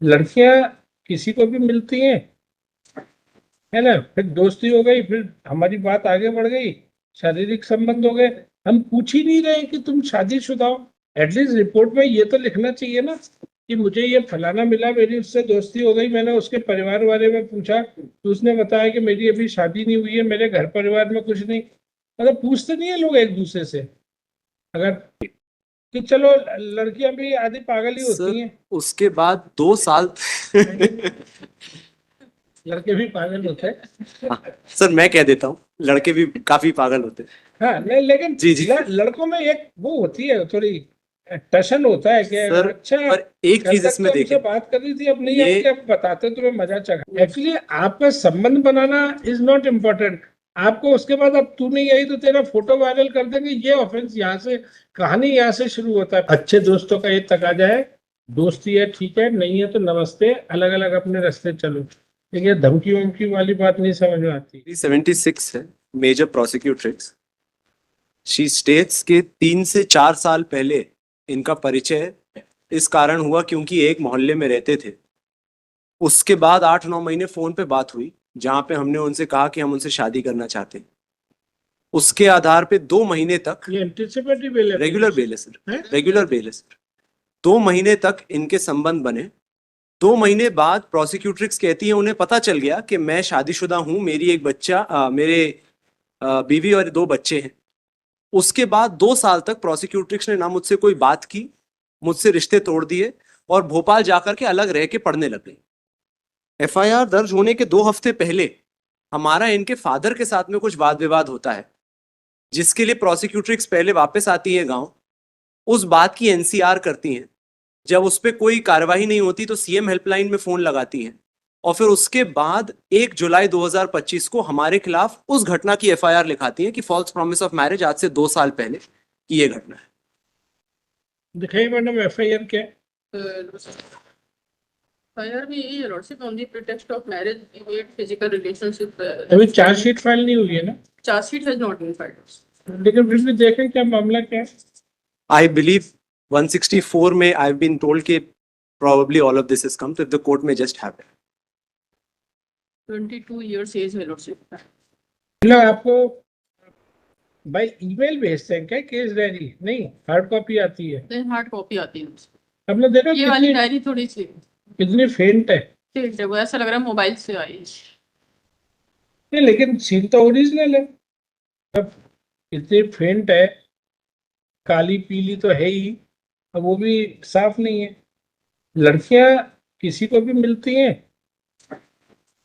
लड़कियां किसी को भी मिलती हैं, है ना, फिर दोस्ती हो गई, फिर हमारी बात आगे बढ़ गई, शारीरिक संबंध हो गए, हम पूछ ही नहीं रहे कि तुम शादीशुदा हो। एटलीस्ट रिपोर्ट में ये तो लिखना चाहिए ना कि मुझे ये फलाना मिला, मेरी उससे दोस्ती हो गई, मैंने उसके परिवार बारे में पूछा तो उसने बताया कि मेरी अभी शादी नहीं हुई है, मेरे घर परिवार में कुछ नहीं। मतलब पूछते नहीं है लोग एक दूसरे से। अगर कि चलो, लड़कियां भी आधी पागल ही सर होती हैं। उसके बाद 2 साल लड़के भी पागल होते हैं। हाँ, सर मैं कह देता हूँ, लड़के भी काफी पागल होते हैं। हाँ नहीं, लेकिन जी जी लड़कों में एक वो होती है थोड़ी, टशन होता है कि सर, अच्छा, पर एक कल चीज तक इसमें तो देखें, हमसे बात कर रही थी, अब नहीं ये आएंगे, अब बताते तुम्हें मजा चखा। एक्चुअली आपका संबंध बनाना इज नॉट इम्पोर्टेंट। आपको उसके बाद अब तू नहीं आई तो तेरा फोटो वायरल कर देंगे, ये ऑफेंस यहाँ से, कहानी यहाँ से शुरू होता है। अच्छे दोस्तों का ये तकाजा है, दोस्ती है ठीक है, नहीं है तो नमस्ते, अलग अलग अपने रास्ते चलो। लेकिन ये धमकी वमकी वाली बात नहीं समझ में आती। 76 है मेजर प्रोसिक्यूट्रिक्स। शी स्टेट्स के 3 से 4 साल पहले इनका परिचय इस कारण हुआ क्योंकि एक मोहल्ले में रहते थे। उसके बाद 8-9 महीने फोन पे बात हुई, जहां पे हमने उनसे कहा कि हम उनसे शादी करना चाहते हैं। उसके आधार पे 2 महीने तक ये एंटिसिपेटरी बेल रेगुलर बेल है सर, है। रेगुलर बेल है सर। 2 महीने तक इनके संबंध बने। 2 महीने बाद प्रोसिक्यूट्रिक्स कहती है उन्हें पता चल गया कि मैं शादीशुदा हूं, मेरी एक बच्चा मेरे बीवी और 2 बच्चे हैं। उसके बाद 2 साल तक प्रोसिक्यूट्रिक्स ने ना मुझसे कोई बात की, मुझसे रिश्ते तोड़ दिए और भोपाल जाकर के अलग रह के पढ़ने लग गई। एफआईआर दर्ज होने के 2 हफ्ते पहले हमारा इनके फादर के साथ में कुछ वाद विवाद होता है, जिसके लिए प्रोसिक्यूट्रिक्स पहले वापस आती है गांव, उस बात की एनसीआर करती हैं। जब उस पर कोई कार्रवाई नहीं होती तो सीएम हेल्पलाइन में फोन लगाती हैं, और फिर उसके बाद 1 जुलाई 2025 को हमारे खिलाफ उस घटना की एफआईआर लिखाती हैं कि फॉल्स प्रॉमिस ऑफ मैरिज आज से 2 साल पहले की ये घटना है। दिखाइए मैडम, एफआईआर क्या है? FIR में यही है lordship, on the pretext of marriage immediate physical relationship. अभी चार्जशीट फाइल नहीं हुई है ना? Charge sheet has not been filed. लेकिन फिर भी देखें क्या मामला क्या है। आई बिलीव 164 में आई बीन टोल्ड कि probably all of this has come, so if the court may just have it. 22 years as है लॉर्डशिप। मतलब आपको भाई ईमेल भेजते हैं क्या केस डायरी? नहीं, हार्ड कॉपी आती है। देन हार्ड कॉपी आती है। हमने देखा ये वाली कितनी डायरी थोड़ी सी कितनी फेंट है। ठीक है, वो ऐसा लग रहा है मोबाइल से आई है। नहीं, लेकिन सीन तो ओरिजिनल है। अब इतनी फेंट है, काली पीली तो है ही, अब वो भी साफ नहीं है। लड़कियां किसी को भी मिलती हैं,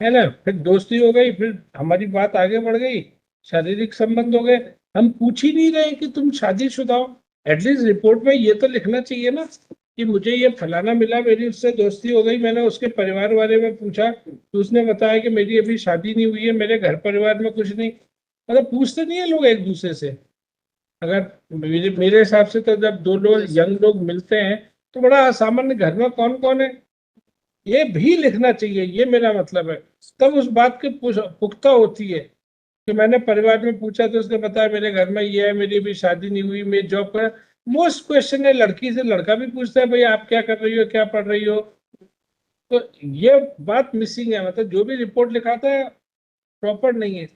है ना, फिर दोस्ती हो गई, फिर हमारी बात आगे बढ़ गई, शारीरिक संबंध हो गए, हम पूछ ही नहीं रहे कि तुम शादीशुदा हो। एटलीस्ट रिपोर्ट में ये तो लिखना चाहिए ना कि मुझे ये फलाना मिला, मेरी उससे दोस्ती हो गई, मैंने उसके परिवार बारे में पूछा तो उसने बताया कि मेरी अभी शादी नहीं हुई है, मेरे घर परिवार में कुछ नहीं। मतलब पूछते नहीं है लोग एक दूसरे से। अगर मेरे हिसाब से तो जब दो लोग यंग लोग मिलते हैं तो बड़ा सामान्य, घर में कौन कौन है ये भी लिखना चाहिए, ये मेरा मतलब है। तब उस बात की पुख्ता होती है कि मैंने परिवार में पूछा तो उसने बताया मेरे घर में ये है, मेरी भी शादी नहीं हुई, मैं जॉब कर। मोस्ट क्वेश्चन है लड़की से, लड़का भी पूछता है भाई आप क्या कर रही हो, क्या पढ़ रही हो। तो ये बात मिसिंग है, मतलब जो भी रिपोर्ट लिखाता है प्रॉपर नहीं है।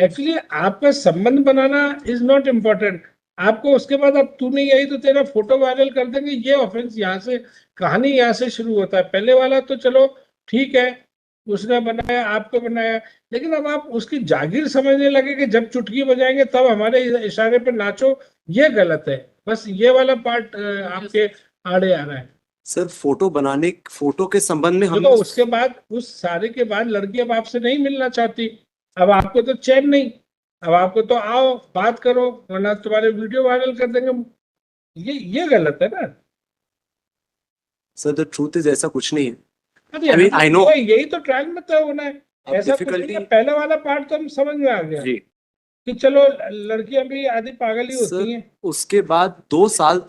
एक्चुअली आपका संबंध बनाना इज नॉट इम्पोर्टेंट। आपको उसके बाद अब तू नहीं आई तो तेरा फोटो वायरल कर देंगे, ये ऑफेंस यहाँ से, कहानी यहाँ से शुरू होता है। पहले वाला तो चलो ठीक है, उसने बनाया, आपको बनाया, लेकिन अब आप उसकी जागीर समझने लगे कि जब चुटकी बजाएंगे तब हमारे इशारे पर नाचो, ये गलत है। बस ये वाला पार्ट आपके आड़े आ रहा है। सर फोटो के संबंध में हम देखो उसके बाद, उस सारे के बाद लड़की अब आपसे नहीं मिलना चाहती। अब आपको तो चैन नहीं, अब आपको तो आओ बात करो, वरना तुम्हारे वीडियो वायरल कर देंगे। ये गलत है ना। सर द ट्रूथ इज ऐसा कुछ नहीं है। अरे I mean, I know. यही तो ट्रायल में तय होना है। अब ऐसा कुछ नहीं है। difficulty- पहले वाला पार्ट तो हम समझ में आ गया जी कि चलो लड़कियां भी आधी पागल ही होती सर, हैं। उसके बाद 2 साल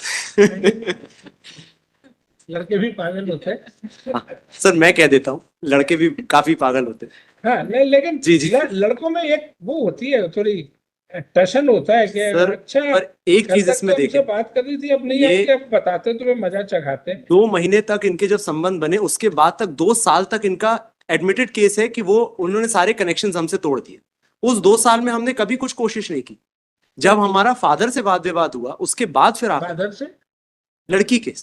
लड़के भी पागल होते हैं। हाँ, सर मैं कह देता हूँ, लड़के भी काफी पागल होते हैं। हाँ नहीं, लेकिन जी जी लड़कों में एक वो होती है थोड़ी, टशन होता है कि सर, अच्छा पर एक कल चीज तक इसमें तो हमसे देखिए, बात कर रही थी, अब नहीं ये- आती, अब बताते तुम्हें मजा चखाते। 2 महीने तक इनके जब संबंध बने उसके बाद तक 2 साल तक इनका एडमिटेड केस है कि वो उन्होंने सारे कनेक्शंस हमसे तोड़ दिए। उस 2 साल में हमने कभी कुछ कोशिश नहीं की। जब हमारा फादर से वाद विवाद हुआ उसके बाद फिर आकर फादर से? लड़की के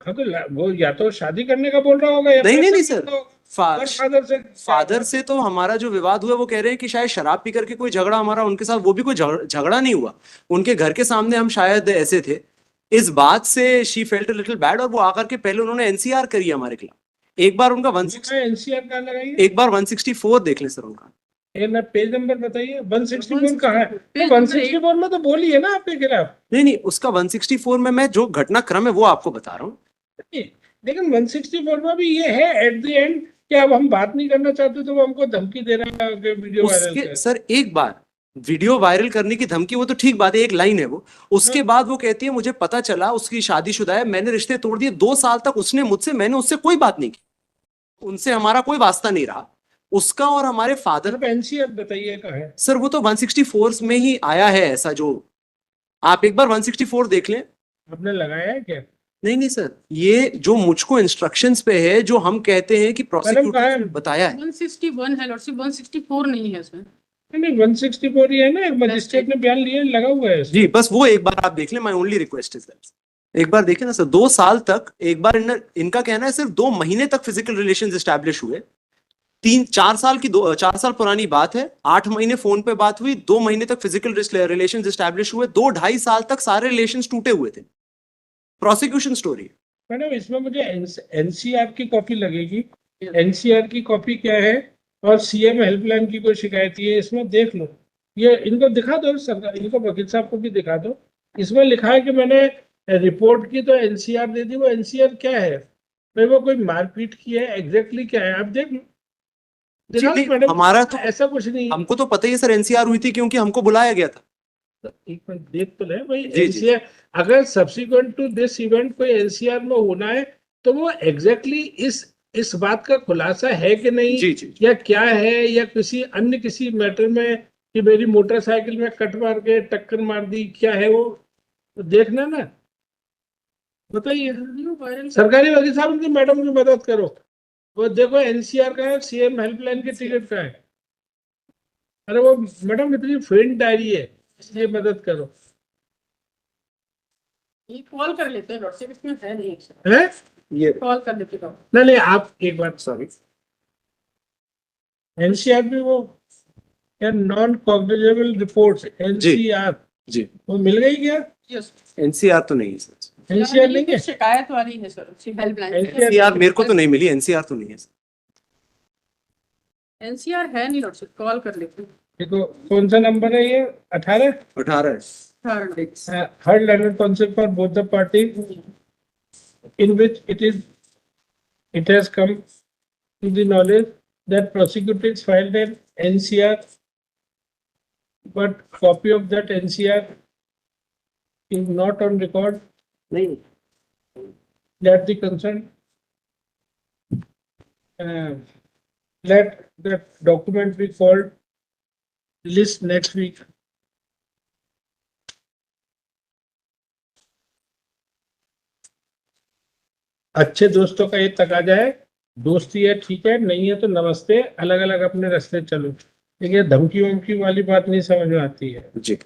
हाँ तो वो या तो शादी करने का बोल रहा होगा या नहीं नहीं पैसा नहीं बोल रहा होगा। सर, और फादर से फादर से तो हमारा जो विवाद हुआ वो कह रहे हैं कि शायद शराब पी करके कोई झगड़ा हमारा उनके साथ, वो भी कोई झगड़ा नहीं हुआ, उनके घर के सामने हम शायद ऐसे थे। इस बात से शी फेल्ट लिटिल बैड और वो आकर के पहले उन्होंने एनसीआर करी हमारे खिलाफ। एक बार उनका 160 एनसीआर का लगाइए, एक बार 164 देख लें सर उनका। ये ना पेज नंबर बताइए। 164 कहाँ है? पेज तो नंबर 164 में तो बोली है ना आपके खिलाफ। नहीं नहीं, उसका 164 में मैं जो घटनाक्रम है वो आपको बता रहा हूँ। लेकिन 164 में भी ये है एट द एंड कि अब हम बात नहीं करना चाहते तो वो हमको धमकी दे रहा है कि वीडियो वायरल उसके कर। सर एक बार वीडियो वायरल करने की धमकी, वो तो ठीक बात है, एक लाइन है वो। उसके बाद वो कहती है मुझे पता चला उसकी शादीशुदा है, मैंने रिश्ते तोड़ दिए। 2 साल तक उसने मुझसे, मैंने उससे कोई बात नहीं की, उनसे हमारा कोई वास्ता नहीं रहा। उसका और हमारे फादर, मतलब एनसीआर बताइए कहाँ है? सर वो तो 164 में ही आया है ऐसा, जो आप एक बार 164 देख लें। आपने लगाया है क्या? नहीं नहीं सर, ये जो मुझको इंस्ट्रक्शंस पे है, जो हम कहते हैं कि कहाँ प्रोसिक्यूटर है? ने बताया है। 161 है लॉर्डशिप, 164 नहीं है इसमें। नहीं 164 ही है ना, एक मजिस्ट्रेट ने बयान लिया लगा हुआ है जी बस वो एक बार आप देख लें, my only request is that एक बार देखें ना सर। 2 साल तक, एक बार इनका कहना है सिर्फ 2 महीने तक फिजिकल रिलेशंस एस्टैब्लिश हुए। 4 साल पुरानी बात है। 8 महीने फोन पे बात हुई, 2 महीने तक फिजिकल रिलेशंस एस्टैब्लिश हुए, 2-2.5 साल तक सारे रिलेशंस टूटे हुए थे। Prosecution story. मैडम। इसमें मुझे एनसीआर की कॉपी लगेगी। एनसीआर की कॉपी क्या है और सीएम हेल्पलाइन की कोई शिकायत है, इसमें देख लो। ये इनको दिखा दो सरकार, इनको वकील साहब को भी दिखा दो। इसमें लिखा है कि मैंने रिपोर्ट की तो एनसीआर दे दी। वो एनसीआर क्या है भाई? वो कोई मारपीट की है? एग्जैक्टली क्या है आप देख लो। दिखा दो मैडम। हमारा तो, ऐसा कुछ नहीं है। हमको तो पता ही है सर एनसीआर हुई थी क्योंकि हमको बुलाया गया था। तो एक मिनट देख तो ले भाई। जी, जी। एनसीआर अगर सब्सिक्वेंट टू दिस इवेंट कोई एनसीआर में होना है तो वो एग्जैक्टली इस बात का खुलासा है कि नहीं, जी जी या क्या है, या किसी मैटर में कि मेरी मोटरसाइकिल में कट मार के टक्कर मार दी, क्या है वो तो देखना ना। बताइए वीडियो वायरल सरकारी वकील साहब, उनकी मैडम की मदद करो। वो देखो एनसीआर का है, सीएम हेल्पलाइन के टिकट का है। अरे वो मैडम इतनी फेंट डायरी है, इसलिए मदद करो। ये कॉल कर लेते हैं लॉर्डशिप, इसमें है नहीं। है ये कॉल कर लेते हैं। नहीं नहीं, आप एक बात, सॉरी, एनसीआर में वो या नॉन कॉग्निजेबल रिपोर्ट्स, एनसीआर जी वो मिल गई क्या? यस, एनसीआर तो नहीं है सर। एनसीआर नहीं है? शिकायत वाली है सर, हेल्पलाइन। एनसीआर मेरे को तो नहीं मिली, एनसीआर तो नहीं है सर। एनसीआर है नहीं लॉर्डशिप, कॉल कर लेते हैं। देखो कौन सा नंबर है ये? 18। 18 है। हर land council for both the party in which it has come to the knowledge that prosecutors filed an NCR, but copy of that NCR is not on record. नहीं, Let the concerned let that document be called list next week. अच्छे दोस्तों का ये तकाजा है। दोस्ती है ठीक है, नहीं है तो नमस्ते, अलग अलग अपने रास्ते चलो। लेकिन धमकी वमकी वाली बात नहीं समझ में आती है। जी।